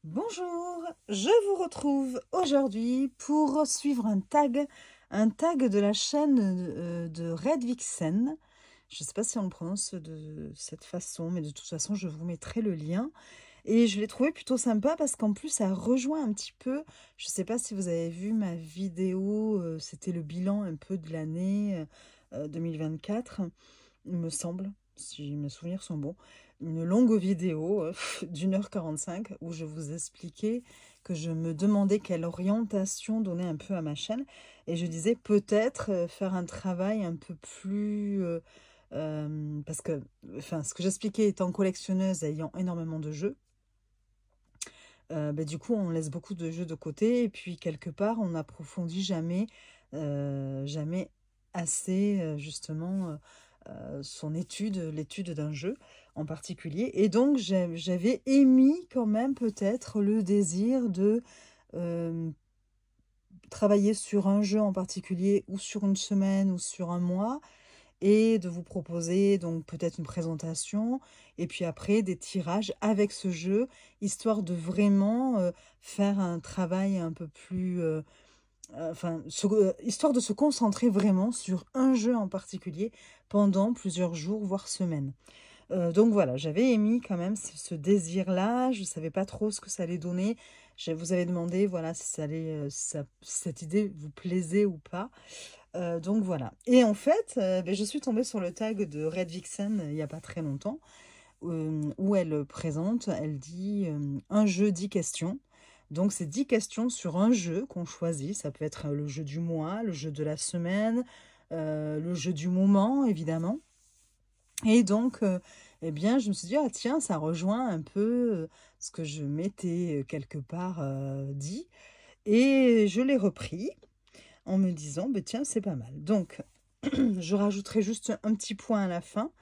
Bonjour, je vous retrouve aujourd'hui pour suivre un tag de la chaîne de Red Vixen. Je ne sais pas si on le prononce de cette façon, mais de toute façon, je vous mettrai le lien. Et je l'ai trouvé plutôt sympa parce qu'en plus, ça rejoint un petit peu, je ne sais pas si vous avez vu ma vidéo, c'était le bilan un peu de l'année 2024, il me semble, si mes souvenirs sont bons. Une longue vidéo d'1h45 où je vous expliquais que je me demandais quelle orientation donner un peu à ma chaîne. Et je disais peut-être faire un travail un peu plus... parce que, enfin, ce que j'expliquais étant collectionneuse ayant énormément de jeux, du coup, on laisse beaucoup de jeux de côté et puis quelque part, on n'approfondit jamais, jamais assez justement son étude, l'étude d'un jeu en particulier. Et donc, j'avais émis quand même peut-être le désir de euh, travailler sur un jeu en particulier ou sur une semaine ou sur un mois et de vous proposer donc peut-être une présentation et puis après des tirages avec ce jeu, histoire de vraiment faire un travail un peu plus... histoire de se concentrer vraiment sur un jeu en particulier pendant plusieurs jours, voire semaines. Donc voilà, j'avais émis quand même ce désir-là, je ne savais pas trop ce que ça allait donner. Je vous avais demandé voilà, si cette idée vous plaisait ou pas. Donc voilà. Et en fait, je suis tombée sur le tag de Red Vixen il n'y a pas très longtemps, où elle présente, elle dit un jeu 10 questions. Donc c'est 10 questions sur un jeu qu'on choisit. Ça peut être le jeu du mois, le jeu de la semaine, le jeu du moment, évidemment. Et donc, eh bien, je me suis dit, ah tiens, ça rejoint un peu ce que je m'étais quelque part dit. Et je l'ai repris en me disant, tiens, c'est pas mal. Donc, je rajouterai juste un petit point à la fin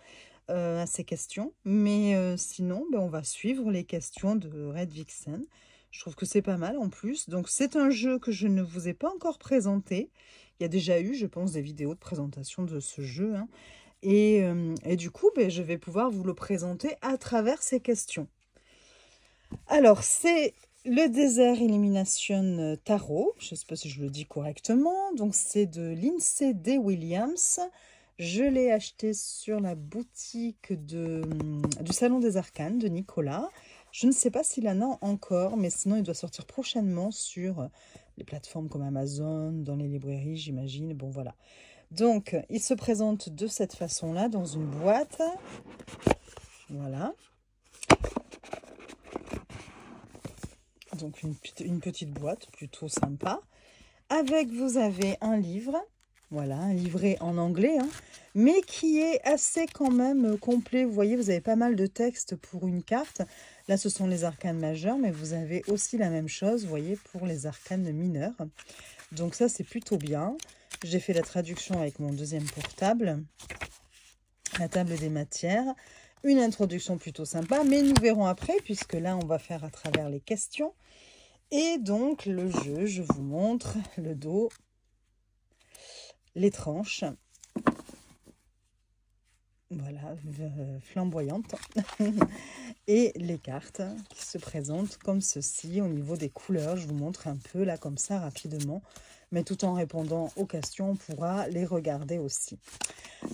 à ces questions. Mais sinon, on va suivre les questions de Red Vixen. Je trouve que c'est pas mal en plus. Donc, c'est un jeu que je ne vous ai pas encore présenté. Il y a déjà eu, je pense, des vidéos de présentation de ce jeu, hein. Et du coup, je vais pouvoir vous le présenter à travers ces questions. Alors, c'est le Desert Elimination Tarot. Je ne sais pas si je le dis correctement. Donc, c'est de Lindsay D. Williams. Je l'ai acheté sur la boutique du Salon des Arcanes de Nicolas. Je ne sais pas s'il en a encore, mais sinon, il doit sortir prochainement sur les plateformes comme Amazon, dans les librairies, j'imagine. Bon, voilà. Donc, il se présente de cette façon-là, dans une boîte. Voilà. Donc, une petite boîte plutôt sympa. Avec, vous avez un livre. Voilà, un livret en anglais, hein, mais qui est assez quand même complet. Vous voyez, vous avez pas mal de texte pour une carte. Là, ce sont les arcanes majeures, mais vous avez aussi la même chose, vous voyez, pour les arcanes mineures. Donc ça, c'est plutôt bien. J'ai fait la traduction avec mon deuxième portable. La table des matières. Une introduction plutôt sympa, mais nous verrons après, puisque là, on va faire à travers les questions. Et donc, le jeu, je vous montre le dos, les tranches. Voilà, flamboyantes. Et les cartes qui se présentent comme ceci au niveau des couleurs. Je vous montre un peu là comme ça rapidement. Mais tout en répondant aux questions, on pourra les regarder aussi.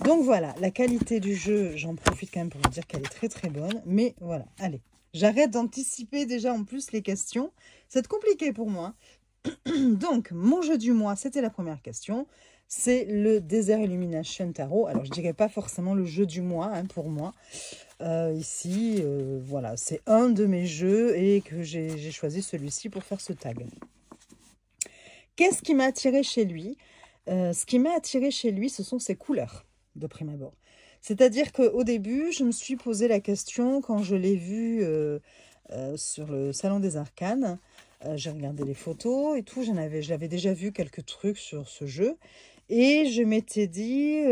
Donc voilà, la qualité du jeu, j'en profite quand même pour vous dire qu'elle est très très bonne. Mais voilà, allez, j'arrête d'anticiper déjà en plus les questions. C'est compliqué pour moi. Donc, mon jeu du mois, c'était la première question. C'est le Desert Illumination Tarot. Alors, je dirais pas forcément le jeu du mois hein, pour moi. Ici, voilà, c'est un de mes jeux et que j'ai choisi celui-ci pour faire ce tag. Qu'est-ce qui m'a attiré chez lui? Ce qui m'a attiré chez lui, ce sont ses couleurs, de prime abord. C'est-à-dire qu'au début, je me suis posé la question quand je l'ai vu sur le Salon des Arcanes. J'ai regardé les photos et tout, j'avais déjà vu quelques trucs sur ce jeu. Et je m'étais dit,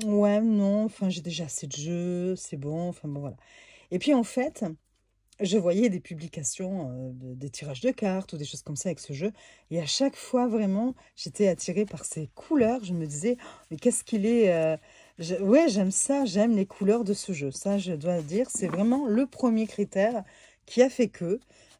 ouais, non, enfin, j'ai déjà assez de jeux, c'est bon, enfin, bon, voilà. Et puis, en fait, je voyais des publications, des tirages de cartes ou des choses comme ça avec ce jeu. Et à chaque fois, vraiment, j'étais attirée par ces couleurs. Je me disais, oh, mais qu'est-ce qu'il est... ouais, j'aime ça, j'aime les couleurs de ce jeu. Ça, je dois dire, c'est vraiment le premier critère qui a fait que...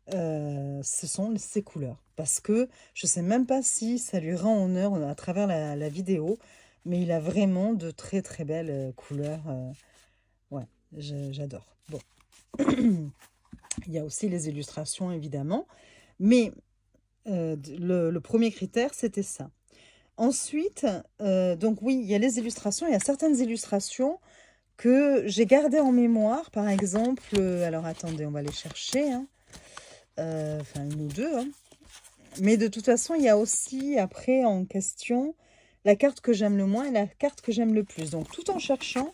ce sont ces couleurs. Parce que je ne sais même pas si ça lui rend honneur à travers la vidéo, mais il a vraiment de très très belles couleurs. Ouais, j'adore. Bon, il y a aussi les illustrations évidemment, mais le premier critère c'était ça. Ensuite, donc oui, il y a les illustrations, il y a certaines illustrations que j'ai gardées en mémoire, par exemple, alors attendez, on va les chercher, hein. Enfin une ou deux, hein. Mais de toute façon, il y a aussi après en question la carte que j'aime le moins et la carte que j'aime le plus. Donc tout en cherchant,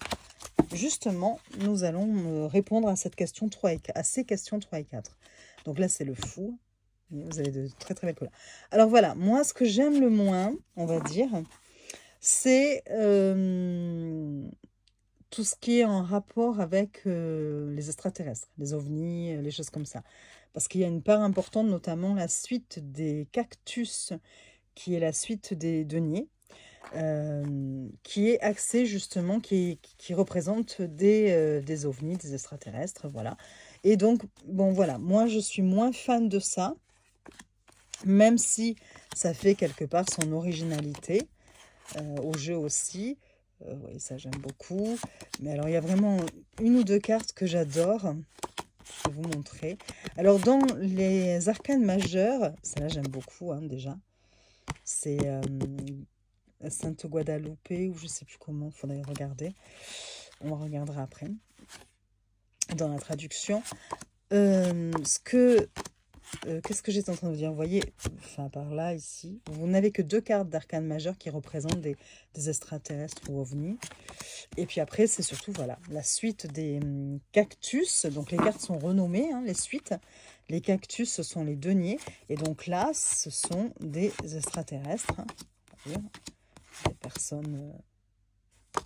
justement, nous allons répondre à cette question 3 à ces questions 3 et 4. Donc là, c'est le fou. Vous avez de très très belles couleurs. Alors voilà, moi, ce que j'aime le moins, on va dire, c'est tout ce qui est en rapport avec les extraterrestres, les ovnis, les choses comme ça. Parce qu'il y a une part importante, notamment la suite des cactus, qui est la suite des deniers, qui est axée justement, qui représente des ovnis, des extraterrestres, voilà. Et donc, bon voilà, moi je suis moins fan de ça, même si ça fait quelque part son originalité, au jeu aussi. Oui, ça j'aime beaucoup. Mais alors, il y a vraiment une ou deux cartes que j'adore. Je vais vous montrer. Alors, dans les arcanes majeures, celle-là j'aime beaucoup, hein, déjà. C'est Sainte Guadalupe, ou je ne sais plus comment, il faudrait regarder. On regardera après, dans la traduction. Qu'est-ce que j'étais en train de vous dire? Vous voyez, enfin par là, ici, vous n'avez que deux cartes d'arcane majeure qui représentent des extraterrestres ou ovnis. Et puis après, c'est surtout, voilà, la suite des cactus. Donc les cartes sont renommées, hein, les suites. Les cactus, ce sont les deniers. Et donc là, ce sont des extraterrestres. Hein, des personnes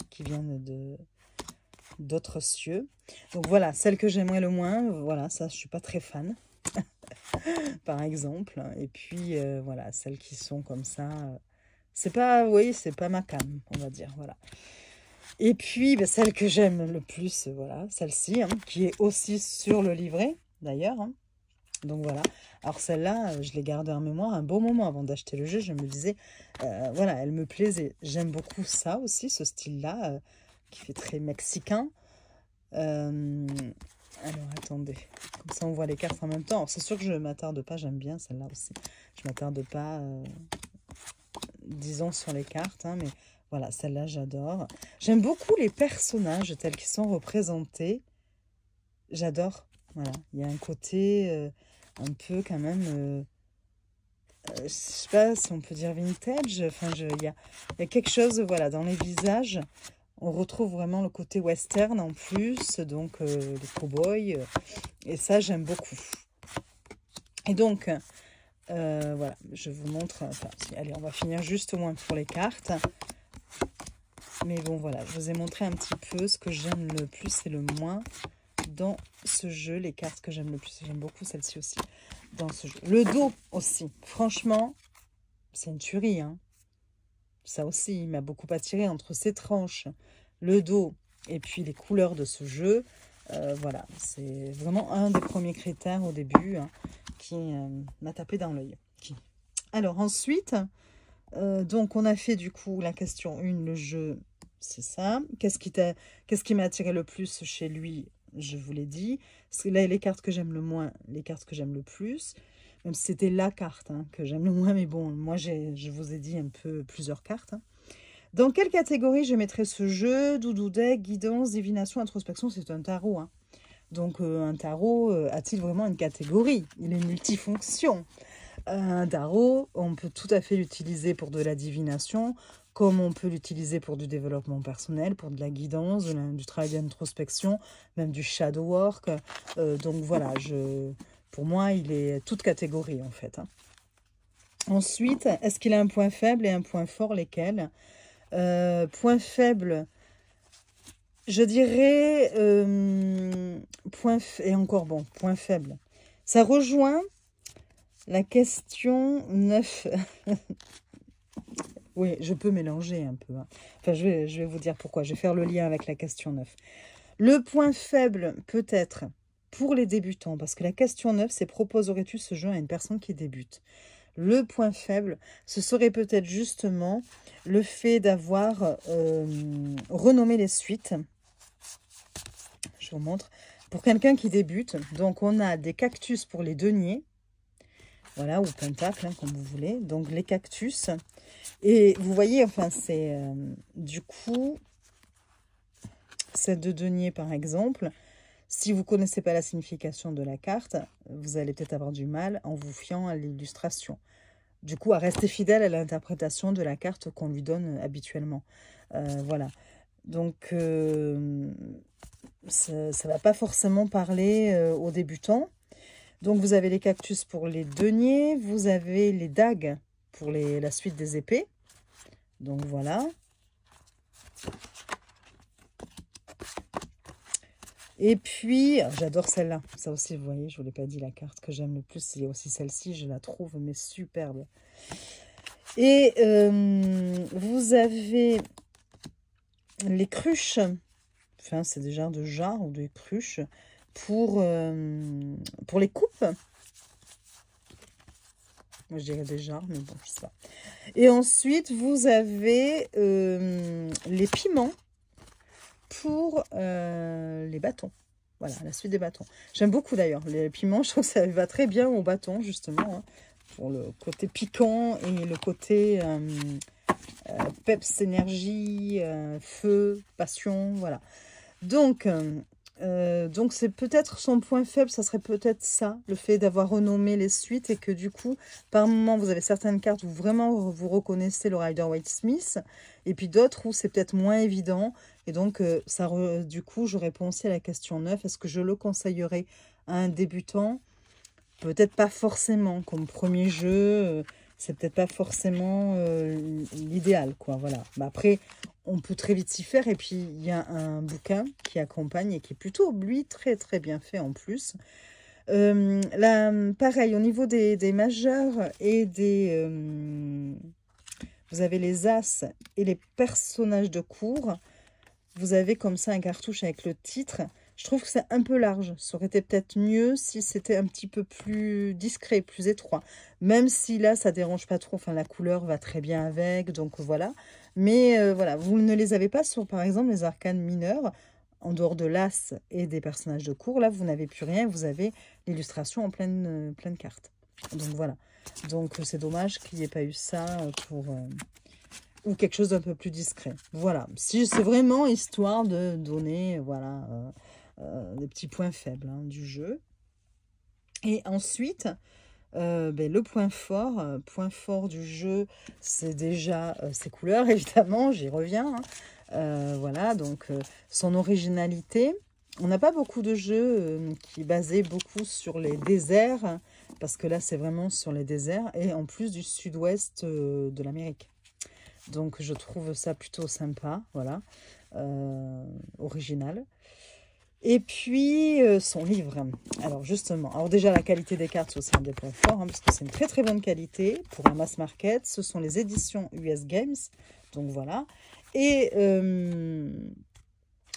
qui viennent d'autres cieux. Donc voilà, celle que j'aimerais le moins, voilà, ça, je suis pas très fan. Par exemple, et puis voilà, celles qui sont comme ça, c'est pas, oui, c'est pas ma came, on va dire, voilà. Et puis ben, celle que j'aime le plus, voilà, celle-ci, hein, qui est aussi sur le livret d'ailleurs, hein. Donc voilà, alors celle-là, je l'ai gardée en mémoire un bon moment avant d'acheter le jeu. Je me disais, voilà, elle me plaisait, j'aime beaucoup ça aussi, ce style-là, qui fait très mexicain. Alors, attendez. Comme ça, on voit les cartes en même temps. C'est sûr que je ne m'attarde pas. J'aime bien celle-là aussi. Je ne m'attarde pas, disons, sur les cartes. Hein, mais voilà, celle-là, j'adore. J'aime beaucoup les personnages tels qu'ils sont représentés. J'adore. Voilà. Il y a un côté un peu quand même... je ne sais pas si on peut dire vintage. Enfin, il y a quelque chose, voilà, dans les visages... On retrouve vraiment le côté western en plus, donc les cow-boys, et ça j'aime beaucoup. Et donc, voilà, je vous montre, enfin, allez, on va finir juste au moins pour les cartes. Mais bon, voilà, je vous ai montré un petit peu ce que j'aime le plus et le moins dans ce jeu, les cartes que j'aime le plus. J'aime beaucoup celle-ci aussi dans ce jeu. Le dos aussi, franchement, c'est une tuerie, hein. Ça aussi, il m'a beaucoup attiré entre ces tranches, le dos et puis les couleurs de ce jeu. Voilà, c'est vraiment un des premiers critères au début, hein, qui m'a tapé dans l'œil. Alors ensuite, donc on a fait du coup la question 1, le jeu, c'est ça. Qu'est-ce qui m'a attiré le plus chez lui? Je vous l'ai dit. Là, les cartes que j'aime le moins, les cartes que j'aime le plus. Même si c'était la carte, hein, que j'aime le moins, mais bon, moi, je vous ai dit un peu plusieurs cartes. Hein. Dans quelle catégorie je mettrais ce jeu? Doudou deck, guidance, divination, introspection, c'est un tarot. Hein. Donc, un tarot a-t-il vraiment une catégorie? Il est multifonction. Un tarot, on peut tout à fait l'utiliser pour de la divination, comme on peut l'utiliser pour du développement personnel, pour de la guidance, du travail d'introspection, même du shadow work. Donc, voilà, pour moi, il est toute catégorie, en fait. Hein. Ensuite, est-ce qu'il a un point faible et un point fort? Lesquels? Point faible, je dirais... et encore bon, point faible. Ça rejoint la question 9. Oui, je peux mélanger un peu. Hein. Enfin, je vais vous dire pourquoi. Je vais faire le lien avec la question 9. Le point faible, peut-être, pour les débutants, parce que la question 9, c'est proposerais-tu ce jeu à une personne qui débute? Le point faible, ce serait peut-être justement le fait d'avoir renommé les suites. Je vous montre. Pour quelqu'un qui débute, donc on a des cactus pour les deniers, voilà, ou pentacles, hein, comme vous voulez. Donc les cactus. Et vous voyez, enfin, c'est du coup, cette de denier par exemple, si vous ne connaissez pas la signification de la carte, vous allez peut-être avoir du mal en vous fiant à l'illustration. Du coup, à rester fidèle à l'interprétation de la carte qu'on lui donne habituellement. Voilà. Donc, ça ne va pas forcément parler aux débutants. Donc, vous avez les cactus pour les deniers. Vous avez les dagues pour la suite des épées. Donc, voilà. Et puis, j'adore celle-là. Ça aussi, vous voyez, je ne vous l'ai pas dit, la carte que j'aime le plus, c'est aussi celle-ci. Je la trouve, mais superbe. Et vous avez les cruches. Enfin, c'est des genres de jarres ou des cruches pour les coupes. Moi, je dirais des jarres, mais bon, je sais pas. Et ensuite, vous avez les piments pour les bâtons. Voilà, la suite des bâtons. J'aime beaucoup d'ailleurs les piments. Je trouve que ça va très bien au bâton, justement. Hein, pour le côté piquant et le côté peps, énergie, feu, passion. Voilà. Donc c'est peut-être son point faible, ça serait peut-être ça, le fait d'avoir renommé les suites et que du coup, par moment, vous avez certaines cartes où vraiment vous reconnaissez le Rider-Waite-Smith et puis d'autres où c'est peut-être moins évident. Et donc, du coup, je réponds aussi à la question 9. Est-ce que je le conseillerais à un débutant? Peut-être pas forcément, comme premier jeu, c'est peut-être pas forcément l'idéal, quoi, voilà. Mais après, on peut très vite s'y faire. Et puis, il y a un bouquin qui accompagne et qui est plutôt, lui, très, très bien fait en plus. Là, pareil, au niveau des majeurs et des... vous avez les as et les personnages de cours. Vous avez comme ça un cartouche avec le titre. Je trouve que c'est un peu large. Ça aurait été peut-être mieux si c'était un petit peu plus discret, plus étroit. Même si là, ça dérange pas trop. Enfin, la couleur va très bien avec. Donc, voilà. Mais voilà, vous ne les avez pas sur, par exemple, les arcanes mineurs. En dehors de l'as et des personnages de cours, là, vous n'avez plus rien. Vous avez l'illustration en pleine carte. Donc, voilà. Donc, c'est dommage qu'il n'y ait pas eu ça pour... ou quelque chose d'un peu plus discret. Voilà. Si c'est vraiment histoire de donner, voilà... des petits points faibles hein, du jeu. Et ensuite, le point fort du jeu, c'est déjà ses couleurs, évidemment, j'y reviens. Hein. Voilà, donc son originalité. On n'a pas beaucoup de jeux qui basaient beaucoup sur les déserts, parce que là, c'est vraiment sur les déserts, et en plus du sud-ouest de l'Amérique. Donc, je trouve ça plutôt sympa, voilà, original. Et puis, son livre. Alors, justement, alors déjà, la qualité des cartes, c'est aussi un des points forts, hein, parce que c'est une très, très bonne qualité pour un mass market. Ce sont les éditions US Games. Donc, voilà. Et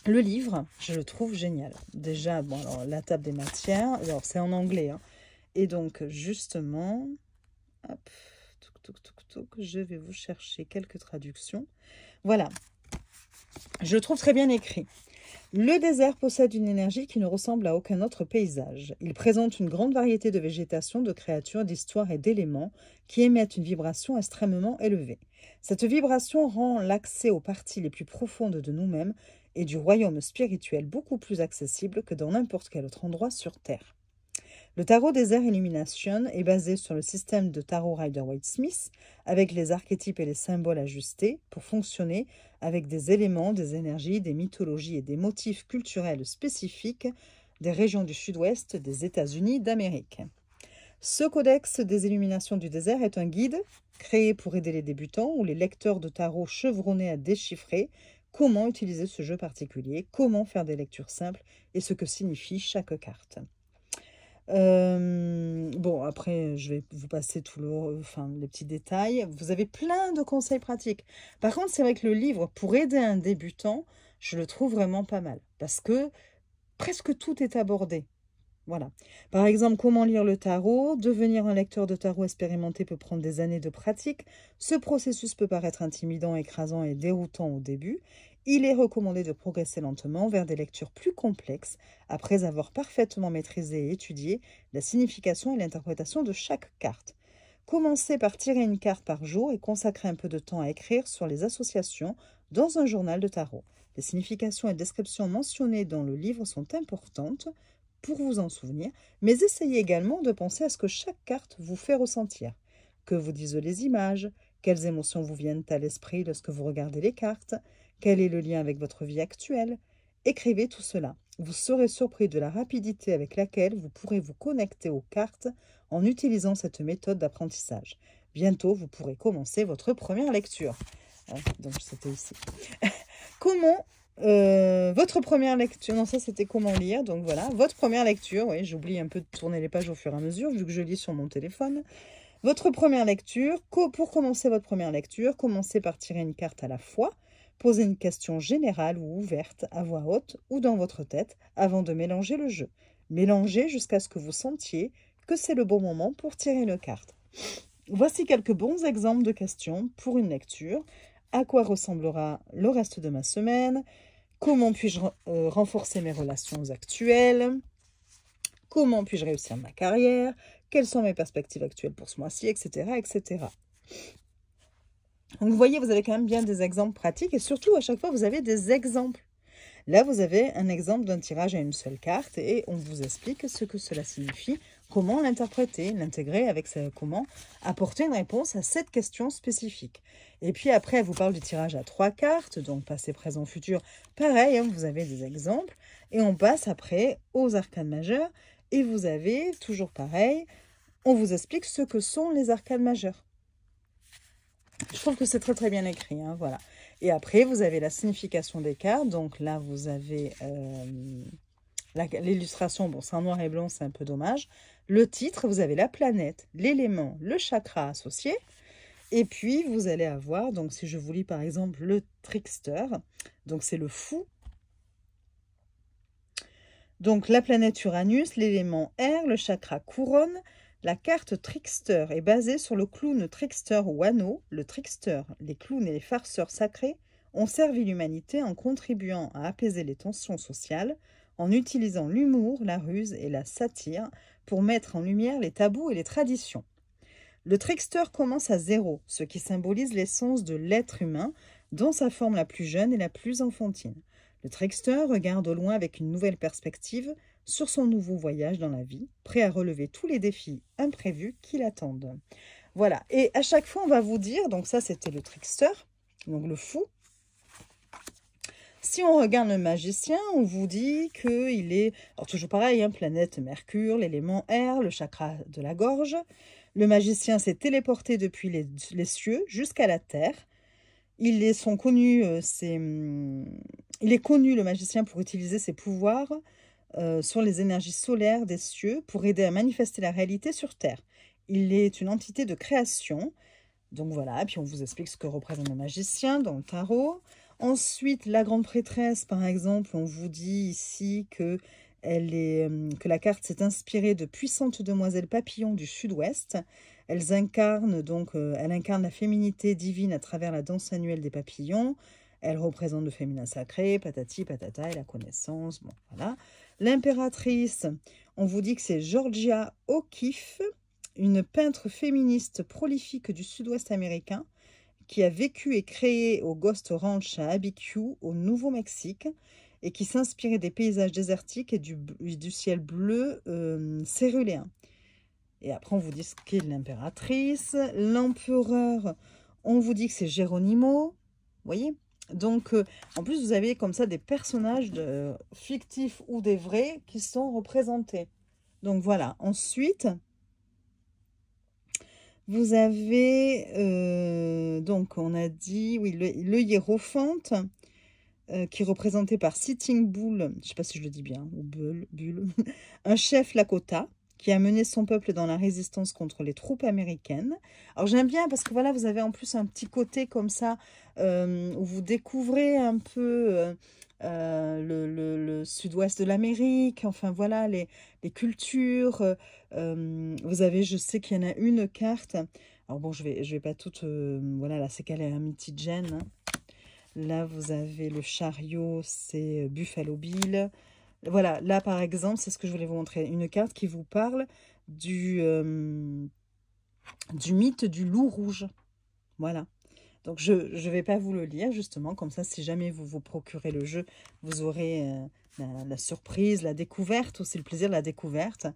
le livre, je le trouve génial. Déjà, bon, alors, la table des matières. Alors, c'est en anglais. Hein. Et donc, justement, hop, je vais vous chercher quelques traductions. Voilà. Je le trouve très bien écrit. Le désert possède une énergie qui ne ressemble à aucun autre paysage. Il présente une grande variété de végétation, de créatures, d'histoires et d'éléments qui émettent une vibration extrêmement élevée. Cette vibration rend l'accès aux parties les plus profondes de nous-mêmes et du royaume spirituel beaucoup plus accessible que dans n'importe quel autre endroit sur Terre. Le tarot Desert Illumination est basé sur le système de tarot Rider-Waite-Smith avec les archétypes et les symboles ajustés pour fonctionner avec des éléments, des énergies, des mythologies et des motifs culturels spécifiques des régions du sud-ouest des États-Unis d'Amérique. Ce codex des illuminations du désert est un guide créé pour aider les débutants ou les lecteurs de tarot chevronnés à déchiffrer comment utiliser ce jeu particulier, comment faire des lectures simples et ce que signifie chaque carte. Bon, après, je vais vous passer les petits détails. Vous avez plein de conseils pratiques. Par contre, c'est vrai que le livre, pour aider un débutant, je le trouve vraiment pas mal. Parce que presque tout est abordé. Voilà. Par exemple, comment lire le tarot? Devenir un lecteur de tarot expérimenté peut prendre des années de pratique. Ce processus peut paraître intimidant, écrasant et déroutant au début. Il est recommandé de progresser lentement vers des lectures plus complexes après avoir parfaitement maîtrisé et étudié la signification et l'interprétation de chaque carte. Commencez par tirer une carte par jour et consacrer un peu de temps à écrire sur les associations dans un journal de tarot. Les significations et descriptions mentionnées dans le livre sont importantes pour vous en souvenir, mais essayez également de penser à ce que chaque carte vous fait ressentir. Que vous disent les images? Quelles émotions vous viennent à l'esprit lorsque vous regardez les cartes? Quel est le lien avec votre vie actuelle? Écrivez tout cela. Vous serez surpris de la rapidité avec laquelle vous pourrez vous connecter aux cartes en utilisant cette méthode d'apprentissage. Bientôt, vous pourrez commencer votre première lecture. Donc, c'était ici. Comment votre première lecture, non ça c'était comment lire, donc voilà, votre première lecture, oui j'oublie un peu de tourner les pages au fur et à mesure vu que je lis sur mon téléphone. Votre première lecture, pour commencer votre première lecture, commencez par tirer une carte à la fois, posez une question générale ou ouverte à voix haute ou dans votre tête avant de mélanger le jeu. Mélangez jusqu'à ce que vous sentiez que c'est le bon moment pour tirer une carte. Voici quelques bons exemples de questions pour une lecture. À quoi ressemblera le reste de ma semaine? Comment puis-je renforcer mes relations actuelles? Comment puis-je réussir ma carrière? Quelles sont mes perspectives actuelles pour ce mois-ci, etc., etc. Donc, vous voyez, vous avez quand même bien des exemples pratiques et surtout, à chaque fois, vous avez des exemples. Là, vous avez un exemple d'un tirage à une seule carte et on vous explique ce que cela signifie, comment l'interpréter, l'intégrer avec comment apporter une réponse à cette question spécifique. Et puis après, elle vous parle du tirage à 3 cartes, donc passé, présent, futur. Pareil, hein, vous avez des exemples. Et on passe après aux arcanes majeures. Et vous avez, toujours pareil, on vous explique ce que sont les arcanes majeures. Je trouve que c'est très très bien écrit, hein, voilà. Et après, vous avez la signification des cartes. Donc là, vous avez l'illustration. Bon, c'est en noir et blanc, c'est un peu dommage. Le titre, vous avez la planète, l'élément, le chakra associé. Et puis, vous allez avoir, donc si je vous lis par exemple le trickster, donc c'est le fou. Donc la planète Uranus, l'élément air, le chakra couronne. La carte trickster est basée sur le clown trickster Wano. Le trickster, les clowns et les farceurs sacrés ont servi l'humanité en contribuant à apaiser les tensions sociales, en utilisant l'humour, la ruse et la satire pour mettre en lumière les tabous et les traditions. Le trickster commence à 0, ce qui symbolise l'essence de l'être humain dans sa forme la plus jeune et la plus enfantine. Le trickster regarde au loin avec une nouvelle perspective sur son nouveau voyage dans la vie, prêt à relever tous les défis imprévus qui l'attendent. Voilà, et à chaque fois on va vous dire, donc ça c'était le trickster, donc le fou. Si on regarde le magicien, on vous dit qu'il est, alors toujours pareil, hein, planète Mercure, l'élément air, le chakra de la gorge. Le magicien s'est téléporté depuis les cieux jusqu'à la terre. Il est connu, le magicien, pour utiliser ses pouvoirs sur les énergies solaires des cieux pour aider à manifester la réalité sur Terre. Il est une entité de création. Donc voilà, puis on vous explique ce que représente le magicien dans le tarot. Ensuite, la grande prêtresse, par exemple, on vous dit ici que la carte s'est inspirée de puissantes demoiselles papillons du sud-ouest. Elle incarne la féminité divine à travers la danse annuelle des papillons. Elle représente le féminin sacré, patati patata, et la connaissance. Bon, voilà. L'impératrice, on vous dit que c'est Georgia O'Keeffe, une peintre féministe prolifique du sud-ouest américain, qui a vécu et créé au Ghost Ranch à Abiquiu, au Nouveau-Mexique, et qui s'inspirait des paysages désertiques et du ciel bleu céruléen. Et après, on vous dit ce qu'est l'impératrice. L'empereur, on vous dit que c'est Geronimo. Vous voyez? Donc, en plus, vous avez comme ça des personnages fictifs ou des vrais qui sont représentés. Donc, voilà. Ensuite, vous avez, donc on a dit, oui, le hiérophante, qui est représenté par Sitting Bull, je ne sais pas si je le dis bien, ou Bull, un chef Lakota, qui a mené son peuple dans la résistance contre les troupes américaines. Alors j'aime bien parce que voilà, vous avez en plus un petit côté comme ça, où vous découvrez un peu le sud-ouest de l'Amérique, enfin voilà, les cultures. Vous avez, je sais qu'il y en a une carte. Alors bon, je vais pas toutes... voilà, là, c'est Calamity Jane, hein. Là, vous avez le chariot, c'est Buffalo Bill. Voilà, là, par exemple, c'est ce que je voulais vous montrer. Une carte qui vous parle du mythe du loup rouge. Voilà. Donc, je ne vais pas vous le lire, justement. Comme ça, si jamais vous vous procurez le jeu, vous aurez la surprise, la découverte, aussi le plaisir de la découverte.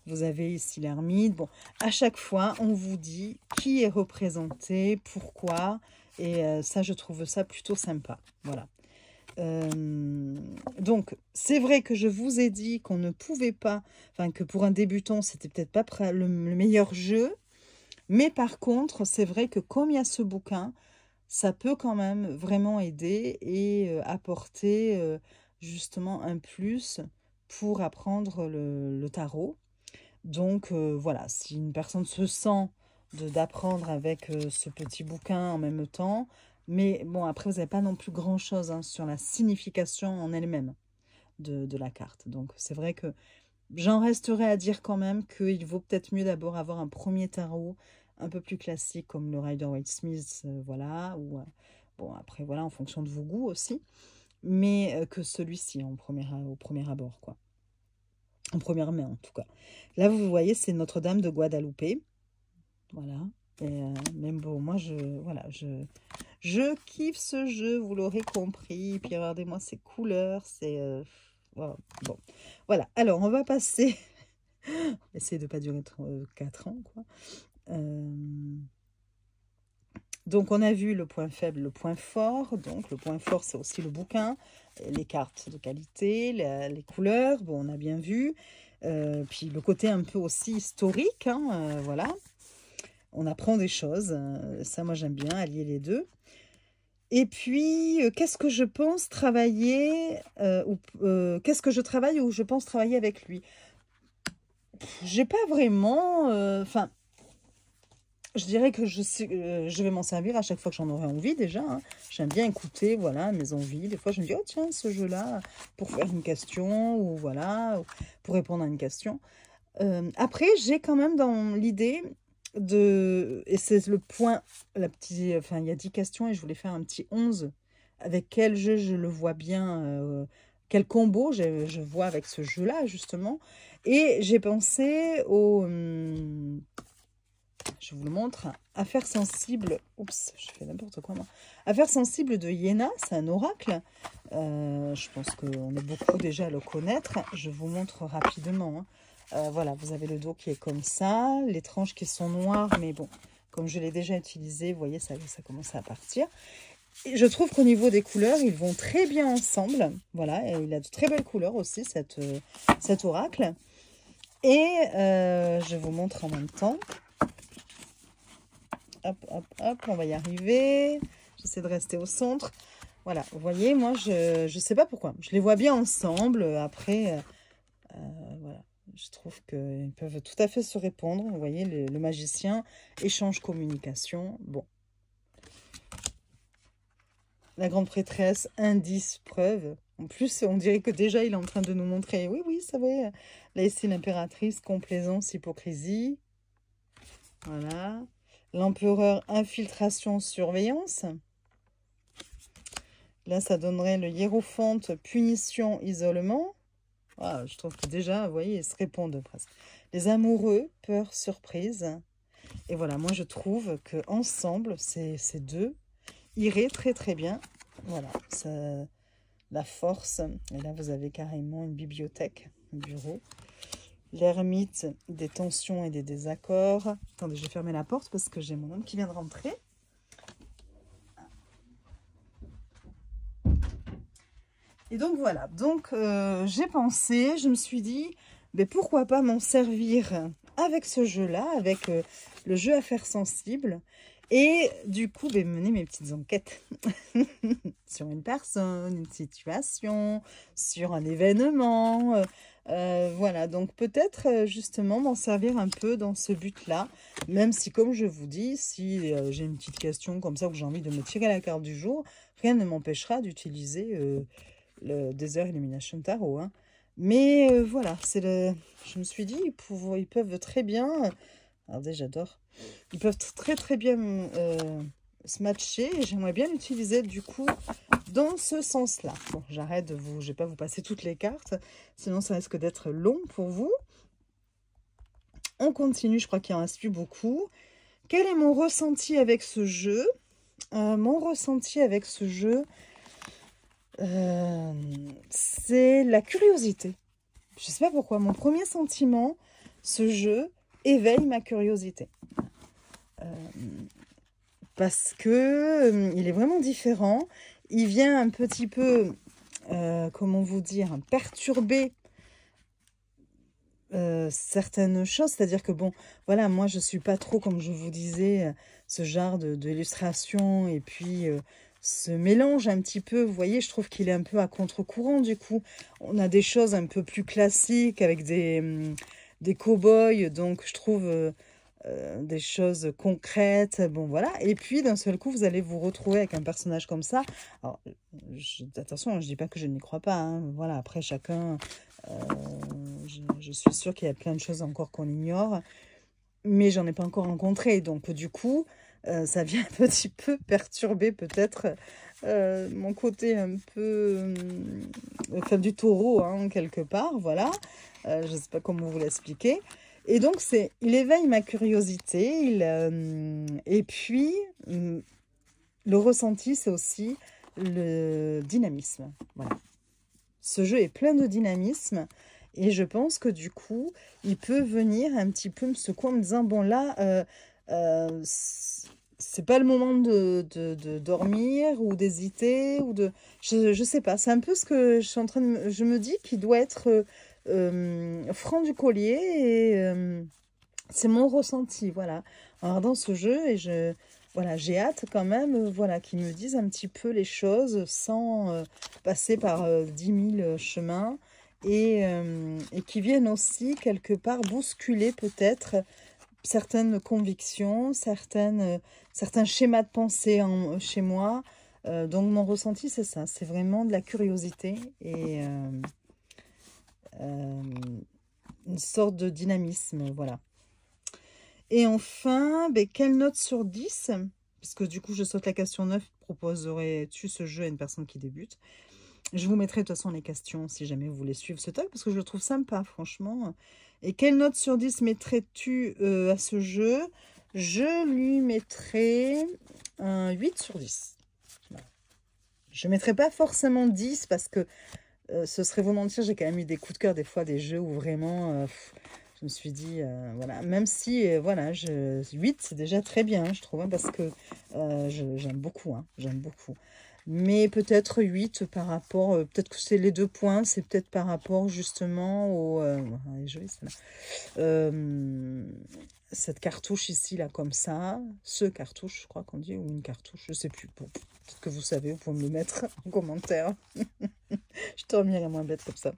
Vous avez ici l'ermite. Bon, à chaque fois, on vous dit qui est représenté, pourquoi. Et ça, je trouve ça plutôt sympa. Voilà. Donc, c'est vrai que je vous ai dit qu'on ne pouvait pas, enfin que pour un débutant, c'était peut-être pas le meilleur jeu. Mais par contre, c'est vrai que comme il y a ce bouquin, ça peut quand même vraiment aider et apporter justement un plus pour apprendre le tarot. Donc voilà, si une personne se sent d'apprendre avec ce petit bouquin en même temps, mais bon, après, vous n'avez pas non plus grand-chose hein, sur la signification en elle-même de la carte. Donc c'est vrai que j'en resterai à dire quand même qu'il vaut peut-être mieux d'abord avoir un premier tarot un peu plus classique comme le Rider-Waite-Smith, voilà, ou bon, après, voilà, en fonction de vos goûts aussi, mais que celui-ci au premier abord, quoi. En première main, en tout cas. Là, vous voyez, c'est Notre-Dame de Guadalupe. Voilà. Et, même bon, moi, voilà, je kiffe ce jeu, vous l'aurez compris. Puis regardez-moi ces couleurs, c'est... wow. Bon, voilà. Alors, on va passer... Essayer de ne pas durer 4 ans, quoi. Donc, on a vu le point faible, le point fort. Donc, le point fort, c'est aussi le bouquin, les cartes de qualité, les couleurs. Bon, on a bien vu. Puis, le côté un peu aussi historique, hein, voilà. On apprend des choses. Ça, moi, j'aime bien allier les deux. Et puis, qu'est-ce que je pense travailler qu'est-ce que je travaille ou je pense travailler avec lui? J'ai pas vraiment... Enfin... Je dirais que je vais m'en servir à chaque fois que j'en aurai envie déjà. Hein. J'aime bien écouter voilà, mes envies. Des fois, je me dis, oh tiens, ce jeu-là, pour faire une question, ou voilà, pour répondre à une question. Après, j'ai quand même dans l'idée et c'est le point, enfin, il y a 10 questions et je voulais faire un petit 11. Avec quel jeu je le vois bien, quel combo je vois avec ce jeu-là, justement. Et j'ai pensé au... je vous le montre, Affaires sensibles, oups, je fais n'importe quoi moi. Affaires sensibles de Iéna, c'est un oracle. Je pense qu'on est beaucoup déjà à le connaître. Je vous montre rapidement. Hein. Voilà, vous avez le dos qui est comme ça, les tranches qui sont noires, mais bon, comme je l'ai déjà utilisé, vous voyez, ça commence à partir. Et je trouve qu'au niveau des couleurs, ils vont très bien ensemble. Voilà, et il a de très belles couleurs aussi, cet oracle. Et je vous montre en même temps. Hop, hop, hop, on va y arriver. J'essaie de rester au centre. Voilà, vous voyez, moi, je ne sais pas pourquoi. Je les vois bien ensemble. Après, voilà, je trouve qu'ils peuvent tout à fait se répondre. Vous voyez, le magicien, échange, communication. Bon. La grande prêtresse, indice, preuve. En plus, on dirait que déjà, il est en train de nous montrer. Oui, oui, ça va. Là, ici, l'impératrice, complaisance, hypocrisie. Voilà. L'empereur, infiltration, surveillance. Là, ça donnerait le hiérophante, punition, isolement. Ah, je trouve que déjà, vous voyez, ils se répondent presque. Les amoureux, peur, surprise. Et voilà, moi, je trouve qu'ensemble, ces deux iraient très, très bien. Voilà, ça, la force. Et là, vous avez carrément une bibliothèque, un bureau. L'ermite, des tensions et des désaccords. Attendez, je vais fermer la porte parce que j'ai mon homme qui vient de rentrer. Et donc voilà, donc j'ai pensé, je me suis dit, mais pourquoi pas m'en servir avec ce jeu-là, avec le jeu Affaires sensibles. Et du coup, mener mes petites enquêtes sur une personne, une situation, sur un événement. Voilà, donc peut-être justement m'en servir un peu dans ce but-là. Même si, comme je vous dis, si j'ai une petite question comme ça, ou que j'ai envie de me tirer la carte du jour, rien ne m'empêchera d'utiliser le Desert Illumination Tarot. Hein. Mais voilà, je me suis dit, ils peuvent très bien... Regardez, j'adore. Ils peuvent très très bien se matcher et j'aimerais bien l'utiliser du coup dans ce sens-là. Bon, j'arrête je vais pas vous passer toutes les cartes, sinon ça risque d'être long pour vous. On continue, je crois qu'il en reste plus beaucoup. Quel est mon ressenti avec ce jeu? Mon ressenti avec ce jeu, c'est la curiosité. Je sais pas pourquoi, mon premier sentiment, ce jeu éveille ma curiosité. Parce que il est vraiment différent. Il vient un petit peu, comment vous dire, perturber certaines choses. C'est-à-dire que, bon, voilà, moi, je suis pas trop, comme je vous disais, ce genre d'illustration. Et puis, ce mélange un petit peu, vous voyez, je trouve qu'il est un peu à contre-courant, du coup. On a des choses un peu plus classiques avec des cow-boys. Donc, je trouve... des choses concrètes, bon voilà, et puis d'un seul coup vous allez vous retrouver avec un personnage comme ça. Alors attention, je dis pas que je n'y crois pas, hein. Voilà, après chacun, je suis sûre qu'il y a plein de choses encore qu'on ignore, mais j'en ai pas encore rencontré, donc du coup ça vient un petit peu perturber peut-être mon côté un peu enfin du taureau, hein, quelque part, voilà. Je sais pas comment vous l'expliquer. Et donc, il éveille ma curiosité. Et puis, le ressenti, c'est aussi le dynamisme. Voilà. Ce jeu est plein de dynamisme. Et je pense que du coup, il peut venir un petit peu me secouer en me disant, bon là, c'est pas le moment de dormir ou d'hésiter. Je sais pas. C'est un peu ce que je suis en train de... Je me dis qu'il doit être... franc du collier et c'est mon ressenti, voilà, en regardant ce jeu. Et voilà, j'ai hâte quand même, voilà, qu'ils me disent un petit peu les choses sans passer par 10 000 chemins et qui viennent aussi quelque part bousculer peut-être certaines convictions, certains schémas de pensée chez moi. Donc mon ressenti, c'est ça, c'est vraiment de la curiosité et une sorte de dynamisme, voilà. Et enfin, quelle note sur 10? Parce que du coup, je saute la question 9. Proposerais-tu ce jeu à une personne qui débute? Je vous mettrai de toute façon les questions si jamais vous voulez suivre ce tag, parce que je le trouve sympa, franchement. Et quelle note sur 10 mettrais-tu à ce jeu? Je lui mettrai un 8 sur 10. Voilà. Je ne mettrai pas forcément 10 parce que ce serait vous mentir, j'ai quand même eu des coups de cœur des fois, des jeux où vraiment, je me suis dit, voilà, même si, voilà, 8 c'est déjà très bien, je trouve, hein, parce que j'aime beaucoup, hein, j'aime beaucoup. Mais peut-être 8 par rapport, peut-être que c'est les 2 points, c'est peut-être par rapport justement au... elle est jolie celle-là. Cette cartouche ici, là, comme ça. Ce cartouche, je crois qu'on dit, ou une cartouche, je sais plus. Bon, peut-être que vous savez, vous pouvez me le mettre en commentaire. Je dormirai moins bête comme ça.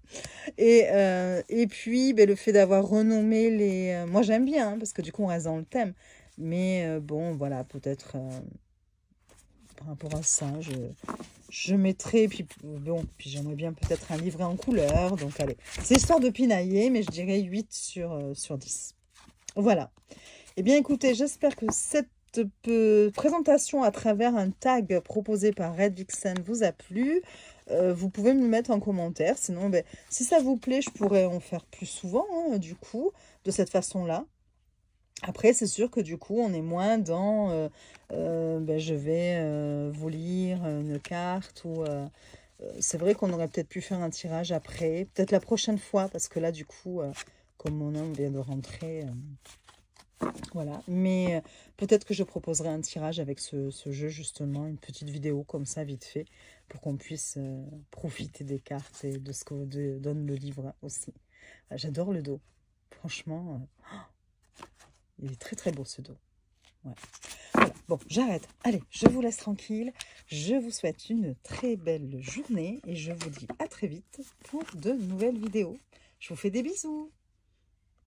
Et puis, le fait d'avoir renommé les... moi, j'aime bien, hein, parce que du coup, on reste dans le thème. Mais bon, voilà, peut-être... par rapport à ça, je mettrai, puis bon, puis j'aimerais bien peut-être un livret en couleur, donc allez, c'est histoire de pinailler, mais je dirais 8 sur 10. Voilà. Eh bien, écoutez, j'espère que cette présentation à travers un tag proposé par Red Vixen vous a plu. Vous pouvez me le mettre en commentaire, sinon, si ça vous plaît, je pourrais en faire plus souvent, hein, du coup, de cette façon-là. Après, c'est sûr que du coup, on est moins dans je vais vous lire une carte ou... c'est vrai qu'on aurait peut-être pu faire un tirage après, peut-être la prochaine fois, parce que là, du coup, comme mon homme vient de rentrer, voilà. Mais peut-être que je proposerai un tirage avec ce jeu, justement, une petite vidéo comme ça, vite fait, pour qu'on puisse profiter des cartes et de ce que donne le livre aussi. J'adore le dos. Franchement... il est très très beau ce dos. Ouais. Voilà. Bon, j'arrête. Allez, je vous laisse tranquille. Je vous souhaite une très belle journée et je vous dis à très vite pour de nouvelles vidéos. Je vous fais des bisous.